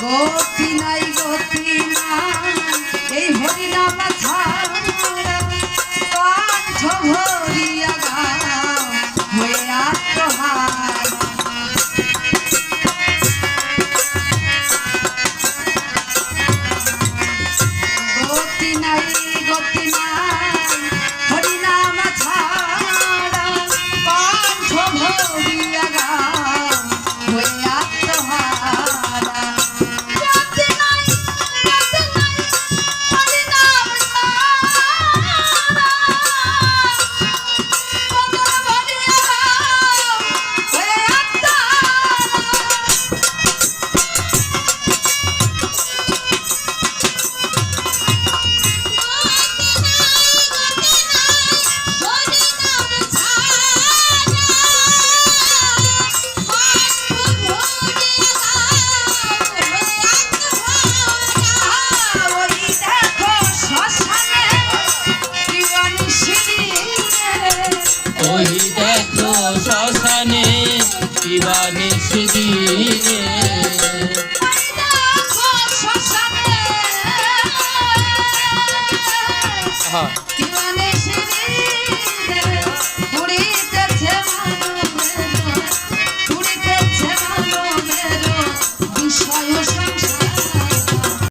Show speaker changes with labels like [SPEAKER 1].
[SPEAKER 1] গতি নাই গতি নাই এই হরিনাম ছাড়া কণ্ঠ ভরিয়া গাও হয়ে আত্মহারা গতি নাই গতি নাই হরিনাম ছাড়া কণ্ঠ ভরিয়া গাও হয়ে আত্মহারা
[SPEAKER 2] ওই দেখো শ্মশানে